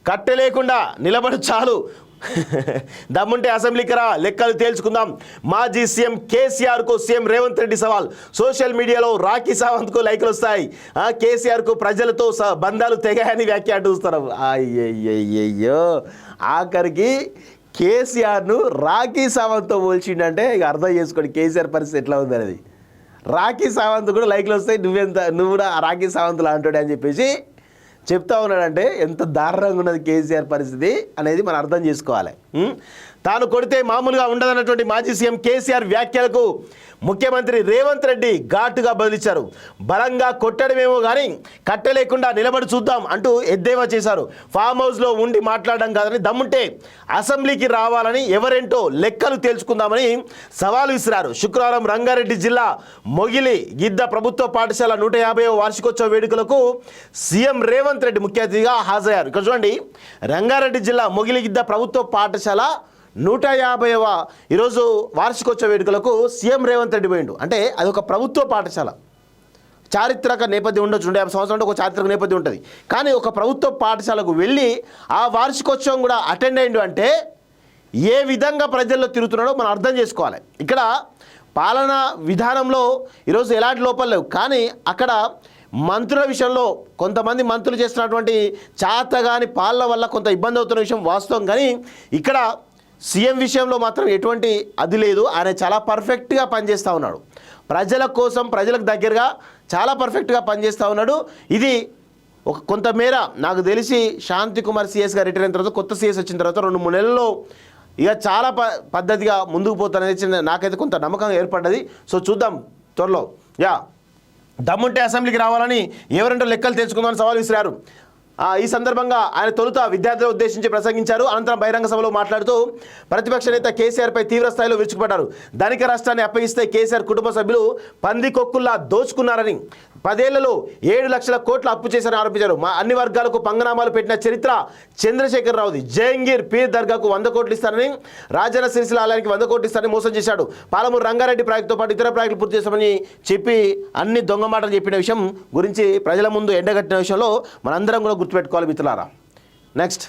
కట్టె లేకుండా నిలబడు చాలు, దమ్ముంటే అసెంబ్లీకి రా, లెక్కలు తేల్చుకుందాం. మాజీ సీఎం కేసీఆర్కు సీఎం రేవంత్ రెడ్డి సవాల్. సోషల్ మీడియాలో రాఖీ సావంత్కు లైకులు వస్తాయి. కేసీఆర్కు ప్రజలతో బంధాలు తెగాయని వ్యాఖ్యానిస్తారు. అయ్యయ్యో, ఆఖరికి కేసీఆర్ను రాఖీ సావంత్తో పోల్చిండంటే ఇక అర్థం చేసుకోండి కేసీఆర్ పరిస్థితి ఎట్లా ఉంది అనేది. రాఖీ సావంత్ కూడా లైక్లు వస్తాయి, నువ్వు కూడా రాఖీ సావంత్లు అంటాడు అని చెప్పేసి చెప్తా ఉన్నాడంటే ఎంత దారుణంగా ఉన్నది కేసీఆర్ పరిస్థితి అనేది మనం అర్థం చేసుకోవాలి. తాను కొడితే మామూలుగా ఉండదన్నటువంటి మాజీ సీఎం కేసీఆర్ వ్యాఖ్యలకు ముఖ్యమంత్రి రేవంత్ రెడ్డి ఘాటుగా బదిలిచ్చారు. బలంగా కొట్టడమేమో కానీ కట్టె లేకుండా నిలబడి చూద్దాం అంటూ ఎద్దేవా చేశారు. ఫామ్ హౌస్లో ఉండి మాట్లాడడం కాదని దమ్ముంటే అసెంబ్లీకి రావాలని ఎవరేంటో లెక్కలు తేల్చుకుందామని సవాలు విసిరారు. శుక్రవారం రంగారెడ్డి జిల్లా మొగిలి గిద్ద ప్రభుత్వ పాఠశాల 150వ వార్షికోత్సవ వేడుకలకు సీఎం రేవంత్ రెడ్డి ముఖ్య అతిథిగా హాజరయ్యారు. ఇక్కడ చూడండి, రంగారెడ్డి జిల్లా మొగిలి గిద్ద ప్రభుత్వ పాఠశాల 150వ ఈరోజు వార్షికోత్సవ వేడుకలకు సీఎం రేవంత్ రెడ్డి పోయిండు. అంటే అది ఒక ప్రభుత్వ పాఠశాల, చారిత్రక నేపథ్యం ఉండొచ్చు, 150 సంవత్సరాలు ఒక చారిత్రక నేపథ్యం ఉంటుంది. కానీ ఒక ప్రభుత్వ పాఠశాలకు వెళ్ళి ఆ వార్షికోత్సవం కూడా అటెండ్ అయ్యిండు అంటే ఏ విధంగా ప్రజల్లో తిరుగుతున్నాడో మనం అర్థం చేసుకోవాలి. ఇక్కడ పాలనా విధానంలో ఈరోజు ఎలాంటి లోపాలు లేవు, కానీ అక్కడ మంత్రుల విషయంలో కొంతమంది మంత్రులు చేస్తున్నటువంటి చాతగాని పాలన వల్ల కొంత ఇబ్బంది అవుతున్న విషయం వాస్తవం. కానీ ఇక్కడ సీఎం విషయంలో మాత్రం ఎటువంటి అది లేదు. ఆయన చాలా పర్ఫెక్ట్గా పనిచేస్తూ ఉన్నాడు, ప్రజల కోసం ప్రజలకు దగ్గరగా చాలా పర్ఫెక్ట్గా పనిచేస్తూ ఉన్నాడు. ఇది ఒక కొంతమేర నాకు తెలిసి శాంతి కుమార్ సీఎస్గా రిటైర్ అయిన తర్వాత కొత్త సీఎస్ వచ్చిన తర్వాత 2-3 నెలల్లో ఇక చాలా పద్ధతిగా ముందుకు పోతాననేది నాకైతే కొంత నమ్మకం ఏర్పడ్డది. సో చూద్దాం త్వరలో. దమ్ముంటే అసెంబ్లీకి రావాలని ఎవరంటో లెక్కలు తెచ్చుకుందామని సవాల్ విసిరారు. ఈ సందర్భంగా ఆయన తొలుత విద్యార్థులను ఉద్దేశించి ప్రసంగించారు. అనంతరం బహిరంగ సభలో మాట్లాడుతూ ప్రతిపక్ష నేత కేసీఆర్పై తీవ్ర స్థాయిలో విరుచుకుపడ్డారు. ధనిక రాష్ట్రాన్ని అప్పగిస్తే కేసీఆర్ కుటుంబ సభ్యులు పందికొక్కుల్లా దోచుకున్నారని, 10 ఏళ్లలో 7 లక్షల కోట్ల అప్పు చేశారని ఆరోపించారు. అన్ని వర్గాలకు పంగనామాలు పెట్టిన చరిత్ర చంద్రశేఖర్ రావుది. జయంగీర్ పీర్ దర్గాకు 100 కోట్లు ఇస్తారని, రాజన్న సిరిసిల్ల ఆలయానికి 100 కోట్లు ఇస్తారని మోసం చేశాడు. పాలమూరు రంగారెడ్డి ప్రాజెక్టుతో పాటు ఇతర ప్రాజెక్టులు పూర్తి చేస్తామని చెప్పి అన్ని దొంగ మాటలు చెప్పిన విషయం గురించి ప్రజల ముందు ఎండగట్టిన విషయంలో మనందరం కూడా గుర్తుపెట్టుకోవాలి మిత్రులారా. నెక్స్ట్